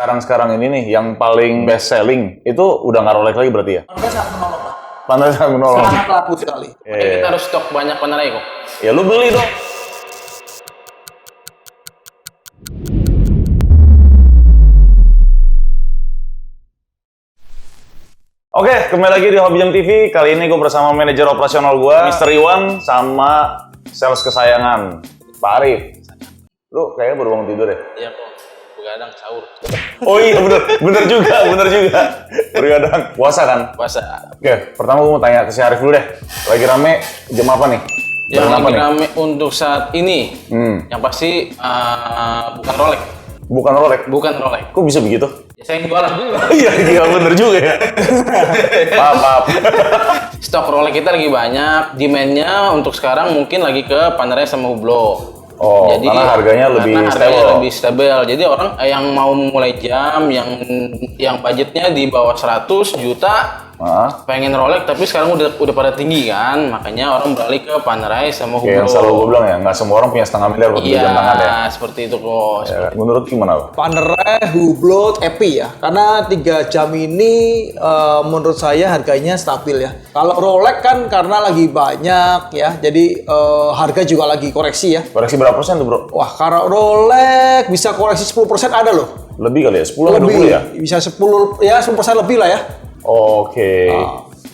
sekarang ini nih yang paling best selling itu udah nggak Rolex lagi berarti ya? Panerai sangat menolong, Pak. Panerai sangat menolong. Sangat laku sekali. Kita harus stok banyak Panerai kok. Ya lu beli dong. Oke, kembali lagi di Hobi Jam TV. Kali ini gue bersama manajer operasional gue, Mr. Iwan, sama sales kesayangan, Pak Arif. Lu kayaknya baru bangun tidur ya? Iya kok, begadang sahur. Oh iya, bener juga. Begadang. Puasa kan? Puasa. Oke, pertama gue mau tanya ke si Arif dulu deh. Lagi rame jam apa nih? Yang Barang apa lagi nih? rame untuk saat ini, yang pasti bukan Rolex. Bukan Rolex. Bukan Rolex. Kok bisa begitu? Ya, saya yang jualan juga. Iya, gila bener juga ya. Maaf. Stok Rolex kita lagi banyak. Demand-nya untuk sekarang mungkin lagi ke Panerai sama Hublot. Oh, karena harganya lebih stabil. Jadi orang yang mau mulai jam, yang budgetnya di bawah 100 juta, pengen Rolex tapi sekarang udah pada tinggi kan, makanya orang beralih ke Panerai sama Hublot. Yang selalu gue bilang ya, nggak semua orang punya setengah miliar buat beli jam tangan ya. Iya, seperti itu kok. Ya, menurut gimana? Panerai, Hublot, Epi ya. Karena 3 jam ini menurut saya harganya stabil ya. Kalau Rolex kan karena lagi banyak ya, jadi harga juga lagi koreksi ya. Koreksi berapa persen tuh bro? Wah, kalau Rolex bisa koreksi 10% ada loh. Lebih kali ya? 10 atau 20 ya? Bisa 10 lebih lah ya. Oke.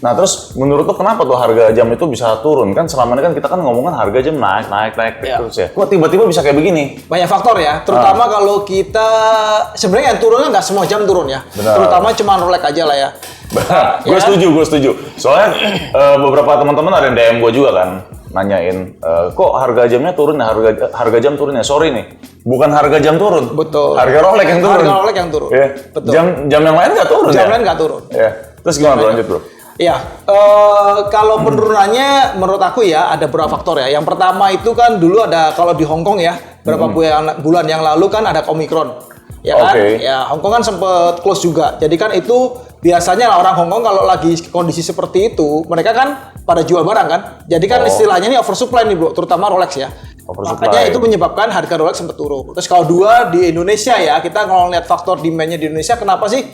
Nah terus menurut lo kenapa tuh harga jam itu bisa turun? Kan selama ini kan kita kan ngomongin harga jam naik terus ya. Kok tiba-tiba bisa kayak begini? Banyak faktor ya, terutama kalau kita sebenarnya yang turunnya nggak semua jam turun ya. Benar. Terutama cuma Rolex aja lah ya. Gue setuju. Soalnya beberapa teman-teman ada yang DM gue juga kan nanyain, kok harga jamnya turun ya, harga jam turun ya. Sorry nih, bukan harga jam turun. Betul. Harga Rolex yang turun. Harga Rolex yang turun. Yeah. Betul. Jam yang lain nggak turun Jam ya? lain nggak turun. Yeah. Terus gimana bro, lanjut bro? Ya, kalau penurunannya menurut aku ya ada beberapa faktor ya. Yang pertama itu kan dulu ada kalau di Hong Kong ya, berapa bulan yang lalu kan ada Omicron. Ya kan? Ya, Hong Kong kan sempet close juga. Jadi kan itu biasanya orang Hong Kong kalau lagi kondisi seperti itu, mereka kan pada jual barang kan. Jadi kan istilahnya ini oversupply nih bro, terutama Rolex ya. Makanya itu menyebabkan harga Rolex sempat turun. Terus kalau dua di Indonesia ya, kita kalau lihat faktor demand-nya di Indonesia, kenapa sih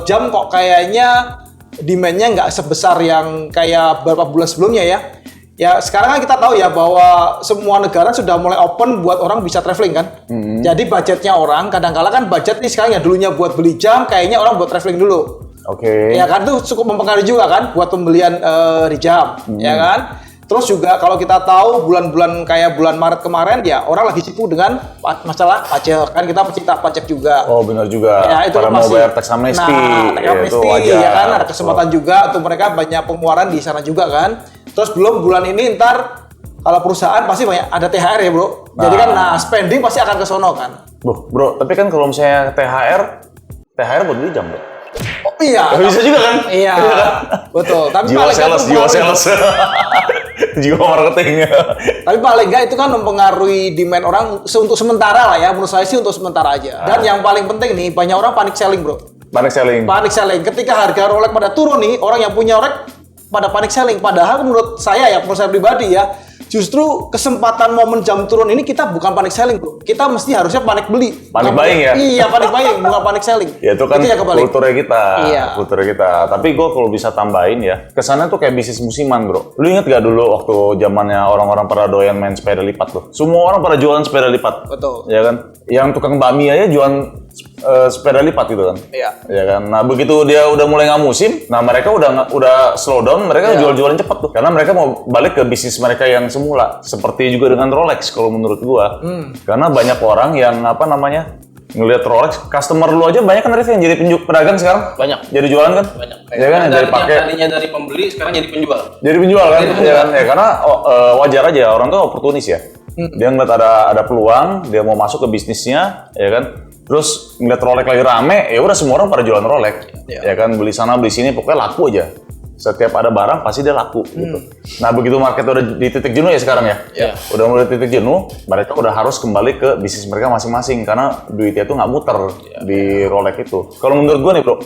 jam kok kayaknya demand-nya nggak sebesar yang kayak beberapa bulan sebelumnya ya. Ya sekarang kan kita tahu ya bahwa semua negara sudah mulai open buat orang bisa traveling kan. Jadi budgetnya orang kadang-kala kan budget nih sekarang ya dulunya buat beli jam, kayaknya orang buat traveling dulu. Ya kan itu cukup mempengaruhi juga kan buat pembelian di jam, ya kan. Terus juga kalau kita tahu bulan-bulan kayak bulan Maret kemarin ya orang lagi sibuk dengan masalah pajak kan, kita pecinta pajak juga. Oh benar juga. Ya, itu para masih, mau bayar tax amnesty, tax itu wajar. ya kan ada kesempatan juga untuk mereka banyak pengeluaran di sana juga kan. Terus belum bulan ini ntar kalau perusahaan pasti banyak ada THR ya bro. Jadi kan spending pasti akan ke sono kan. Bro, tapi kan kalau misalnya THR buat beli jam bro. Oh iya. Bisa juga kan? Iya. Betul. Tapi jiwa sales. Jiwa marketing. Tapi paling enggak itu kan mempengaruhi demand orang untuk sementara lah ya. Menurut saya sih untuk sementara aja. Dan yang paling penting nih, banyak orang panic selling bro. Panic selling. Ketika harga Rolex pada turun nih, orang yang punya Rolex pada panic selling. Padahal menurut saya pribadi ya, justru kesempatan momen jam turun ini kita bukan panic selling bro. Kita mesti harusnya panik beli. Panik buying ya? Iya, panik buying, bukan panic selling. Ya itu kan kulturnya kita. Iya. Kulturnya kita. Tapi gue kalau bisa tambahin ya, kesannya tuh kayak bisnis musiman bro. Lu inget gak dulu waktu zamannya orang-orang pada doyan main sepeda lipat tuh? Semua orang pada jualan sepeda lipat. Betul. Ya kan? Yang tukang bakmi aja jualan sepeda lipat gitu kan? Iya. Ya kan? Nah begitu dia udah mulai nggak musim, nah mereka udah slow down, mereka jual-jualan cepat tuh. Karena mereka mau balik ke bisnis mereka yang semula. Seperti juga dengan Rolex kalau menurut gua. Karena banyak orang yang ngelihat Rolex, customer lu aja banyak kan Arif yang jadi pedagang sekarang? Banyak. Jadi jualan kan? Banyak. Ya kan? Dari pakai. Tadinya dari pembeli, sekarang jadi penjual. Jadi penjual kan? Ya kan? Ya karena wajar aja orang tuh oportunis ya. Dia ngeliat ada peluang, dia mau masuk ke bisnisnya, ya kan? Terus ngeliat Rolex lagi rame, ya udah semua orang pada jualan Rolex, ya kan? Beli sana beli sini, pokoknya laku aja. Setiap ada barang pasti dia laku gitu. Nah begitu market udah di titik jenuh ya sekarang ya, udah mulai titik jenuh, mereka udah harus kembali ke bisnis mereka masing-masing karena duitnya tuh nggak muter di Rolex itu. Kalau menurut gue nih bro,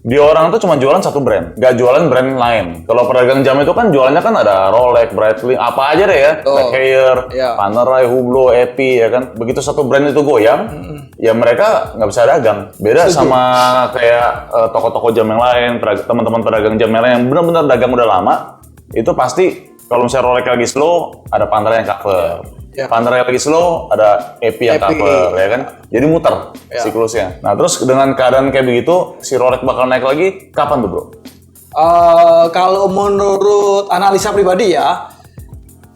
Dia orang tuh cuma jualan satu brand, nggak jualan brand lain. Kalau pedagang jam itu kan jualannya kan ada Rolex, Breitling, apa aja deh ya, Tag Heuer, Panerai, Hublot, Epi ya kan. Begitu satu brand itu goyang, ya mereka nggak bisa dagang. Beda sama kayak toko-toko jam yang lain, teman-teman pedagang jam yang lain yang benar-benar dagang udah lama, itu pasti kalau misalnya Rolex lagi slow, ada Panerai yang cover. Panerai lagi slow, ada Epi yang cover, ya kan? Jadi muter siklusnya. Nah, terus dengan keadaan kayak begitu, si Rolex bakal naik lagi, kapan tuh, bro? Kalau menurut analisa pribadi ya,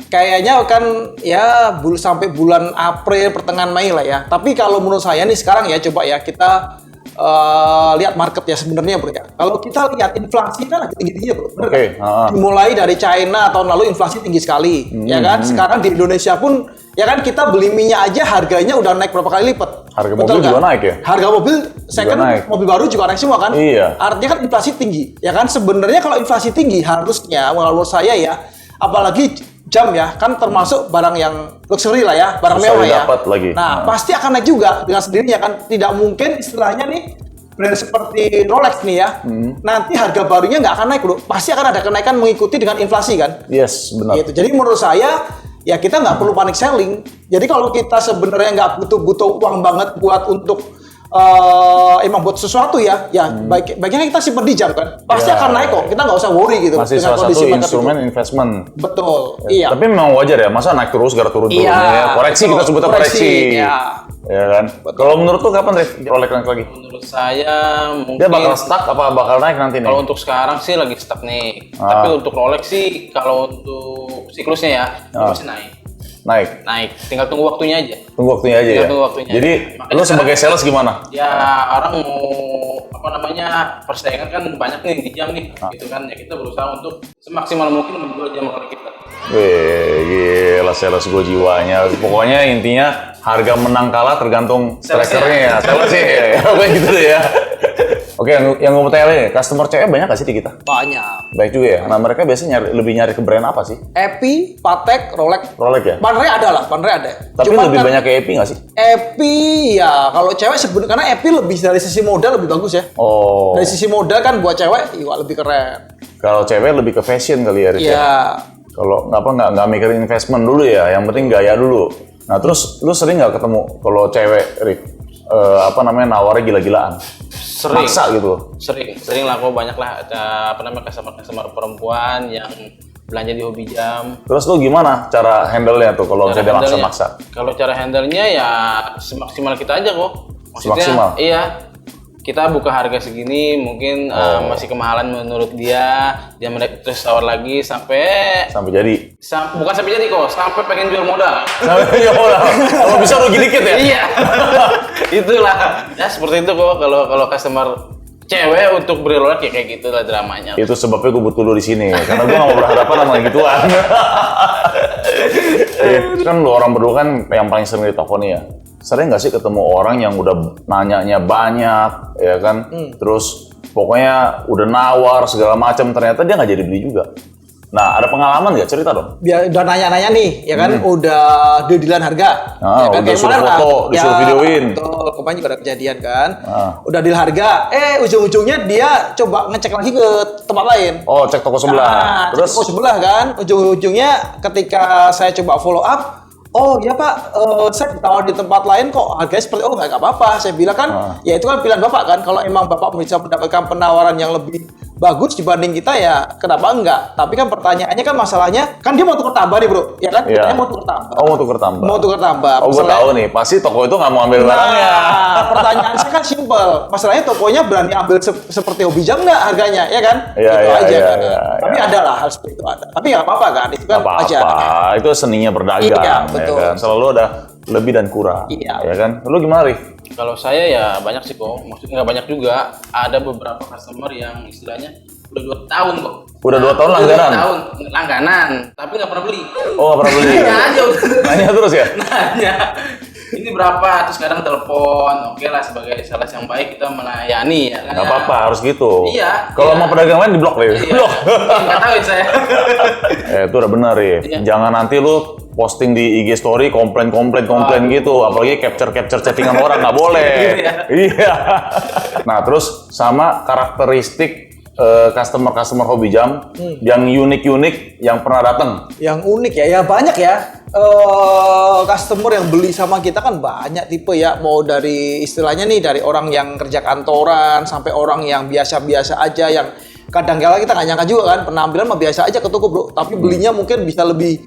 kayaknya kan ya sampai bulan April, pertengahan Mei lah ya. Tapi kalau menurut saya nih sekarang ya, coba ya kita lihat market ya sebenarnya bro ya. Kalau kita lihat inflasi kan lagi tinggi-tingginya bro, bener kan? Dimulai dari China tahun lalu inflasi tinggi sekali, ya kan? Sekarang di Indonesia pun ya kan kita beli minyak aja harganya udah naik berapa kali lipat. Harga mobil juga naik ya? Harga mobil, second mobil baru juga naik semua kan? Iya. Artinya kan inflasi tinggi, ya kan? Sebenarnya kalau inflasi tinggi harusnya menurut saya ya, apalagi jam ya, kan termasuk barang yang luxury lah ya, barang mewah ya. Lagi. Nah, pasti akan naik juga dengan sendirinya kan. Tidak mungkin istilahnya nih, brand seperti Rolex nih ya, nanti harga barunya nggak akan naik loh. Pasti akan ada kenaikan mengikuti dengan inflasi kan. Yes, benar. Gitu. Jadi menurut saya, ya kita nggak perlu panic selling. Jadi kalau kita sebenarnya nggak butuh uang banget buat untuk emang buat sesuatu ya, baiknya kita simpen di jam kan, pasti akan naik kok. Kita nggak usah worry gitu. Masih salah satu instrumen investment. Betul. Ya. Tapi memang wajar ya, masa naik terus gara turun-turunnya ya. Koreksi betul. Kita sebutnya koreksi. Ya kan. Kalau menurut tuh kapan Rolex naik lagi? Menurut saya mungkin dia bakal stuck apa bakal naik nanti nih? Kalau untuk sekarang sih lagi stuck nih. Tapi untuk Rolex sih kalau untuk siklusnya ya masih naik. Tinggal tunggu waktunya aja. Tunggu waktunya aja. Jadi lu sebagai sales gimana? Ya orang mau persaingan kan banyak nih di jam nih, gitu kan. Ya kita berusaha untuk semaksimal mungkin menjual jam Rolex kita. Gila sales gue jiwanya. Pokoknya intinya harga menang kalah tergantung trackernya ya. Sales sih, kayak gitu ya. Oke, yang gue mau tanya nih, customer cewek banyak gak sih di kita? Banyak. Baik juga ya. Nah, mereka biasanya lebih nyari ke brand apa sih? Epi, Patek, Rolex. Rolex ya? Panerai ada. Tapi cuma lebih banyak ke Epi nggak sih? Epi ya, kalau cewek sebenarnya karena Epi lebih dari sisi modal lebih bagus ya. Oh. Dari sisi modal kan buat cewek, iya lebih keren. Kalau cewek lebih ke fashion kali ya, Rick? Iya. Kalau nggak mikirin investment dulu ya, yang penting gaya dulu. Nah, terus lu sering nggak ketemu kalau cewek, Rick, nawarnya gila-gilaan? Sering. Maksa gitu? Sering lah, kok banyak lah customer perempuan yang belanja di hobi jam. Terus lu gimana cara handle-nya tuh kalau misalnya dia maksa? Kalau cara handle-nya ya semaksimal kita aja kok. Maksudnya, semaksimal? Iya. Kita buka harga segini, mungkin masih kemahalan menurut dia terus tawar lagi sampai jadi. Bukan sampai jadi kok, sampai pengen jual modal. Sampai jual modal. Kalau bisa rugi dikit ya? Iya. Itulah. Ya seperti itu kok kalau customer cewek untuk beli Rolex ya kayak gitulah dramanya. Itu sebabnya gue butuh lu di sini karena gue nggak mau berhadapan sama gituan. Kan lu orang berdua kan yang paling sering di toko nih ya. Sering nggak sih ketemu orang yang udah nanyanya banyak, ya kan? Terus pokoknya udah nawar segala macam, ternyata dia nggak jadi beli juga. Nah, ada pengalaman nggak? Cerita dong. Dia udah nanya-nanya nih, ya kan? Udah deal-dealan harga. Ya kan? Udah suruh foto, disuruh videoin. Betul, kemarin juga ada kejadian kan. Udah deal harga, ujung-ujungnya dia coba ngecek lagi ke tempat lain. Oh, cek toko sebelah. Terus toko sebelah kan. Ujung-ujungnya ketika saya coba follow up, oh ya Pak, saya ditawar di tempat lain kok harganya seperti nggak apa-apa. Saya bilang kan, ya itu kan pilihan Bapak kan. Kalau emang Bapak bisa mendapatkan penawaran yang lebih bagus dibanding kita ya kenapa enggak? Tapi kan pertanyaannya kan masalahnya kan dia mau tukar tambah nih bro, ya kan? Dia mau tukar tambah. Oh mau tukar tambah. Mau tukar tambah. Oh gue tahu nih, pasti toko itu nggak mau ambil barangnya. Pertanyaan saya kan simpel. Masalahnya tokonya berani ambil seperti hobi jam nggak harganya, ya kan? Iya, itu iya, aja. Iya, kan? iya, Tapi ada lah hal seperti itu ada. Tapi nggak apa-apa kan? Itu kan wajar. Itu seninya berdagang. Iya, betul. Ya kan? Selalu ada lebih dan kurang. Iya. Ya kan? Lu gimana, Rif? Kalau saya ya banyak sih kok. Maksudnya nggak banyak juga. Ada beberapa customer yang istilahnya udah 2 tahun kok. Udah 2 tahun langganan? 2 tahun langganan, tapi nggak pernah beli. Oh, nggak pernah beli? Nanya terus ya? Nanya. Ini berapa? Terus kadang telepon. Oke lah, sebagai sales yang baik kita melayani ya kan. Nggak apa-apa, harus gitu. Iya. Kalau mau pedagang lain di blok, Rif. Iya. Blok. Nggak tahu saya. Itu udah benar, Rif. Iya. Jangan nanti lu posting di IG story komplain gitu, apalagi capture chattingan orang nggak boleh. Iya. Nah terus sama karakteristik customer hobi jam yang unik yang pernah datang. Yang unik ya banyak ya. Customer yang beli sama kita kan banyak tipe ya, mau dari istilahnya nih dari orang yang kerja kantoran sampai orang yang biasa-biasa aja, yang kadang-kala kita nggak nyangka juga kan penampilan mah biasa aja ke toko bro, tapi belinya mungkin bisa lebih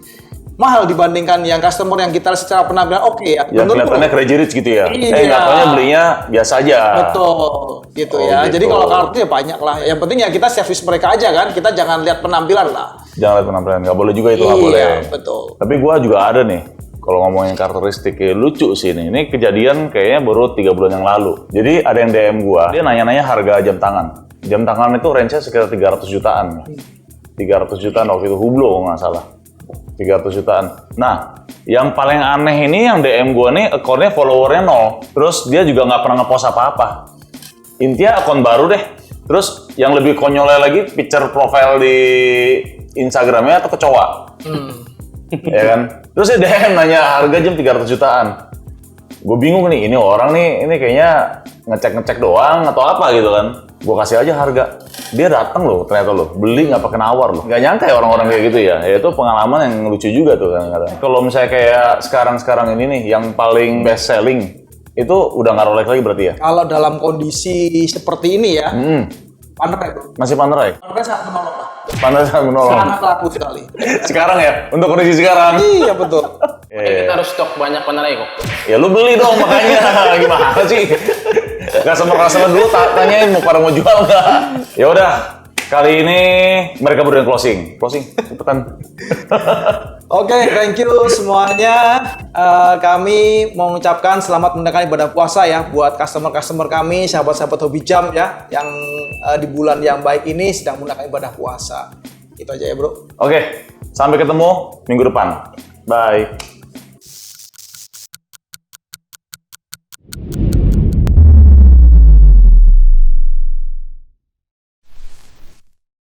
mahal dibandingkan yang customer yang kita secara penampilan oke ya. Yang kelihatannya crazy rich gitu ya. Iya. Katanya belinya biasa aja. Betul, gitu ya. Gitu. Jadi kalau karakter ya banyak lah. Yang penting ya kita service mereka aja kan. Kita jangan lihat penampilan lah. Jangan lihat penampilan, nggak boleh juga itu, nggak boleh. Iya, betul. Tapi gua juga ada nih. Kalau ngomongin karakteristik lucu sih nih. Ini kejadian kayaknya baru 3 bulan yang lalu. Jadi ada yang DM gua, dia nanya-nanya harga jam tangan. Jam tangan itu range-nya sekitar 300 jutaan. 300 jutaan waktu itu Hublot kalau nggak salah. 300 jutaan. Nah, yang paling aneh ini yang DM gue nih, akunnya followernya 0. Terus dia juga nggak pernah ngepost apa-apa. Intinya akun baru deh. Terus yang lebih konyolnya lagi, picture profile di Instagramnya atau kecoa. Ya kan? Terus dia DM nanya harga jam 300 jutaan. Gue bingung nih, ini orang nih, ini kayaknya ngecek doang atau apa gitu kan. Gue kasih aja harga. Dia datang loh, ternyata loh, beli nggak pakai nawar loh. Nggak nyangka ya orang-orang kayak gitu ya. Ya itu pengalaman yang lucu juga tuh kadang-kadang. Kalau misalnya kayak sekarang ini nih, yang paling best selling, itu udah nggak Rolex lagi berarti ya? Kalau dalam kondisi seperti ini ya, Panerai bro. Masih Panerai? Panerai sangat menolong lah. Panerai sangat menolong. Sangat laku sekali. Sekarang ya? Untuk kondisi sekarang? Iya betul. Kita harus stok banyak Panerai kok. Ya lu beli dong makanya. Gimana sih? Customer dulu tanyain mau pada mau jual nggak? Ya udah, kali ini mereka berdua yang closing, cepetan. Oke, thank you semuanya. Kami mau mengucapkan selamat menunaikan ibadah puasa ya buat customer kami, sahabat-sahabat hobi jam ya, yang di bulan yang baik ini sedang menunaikan ibadah puasa. Itu aja ya bro. Oke, sampai ketemu minggu depan. Bye.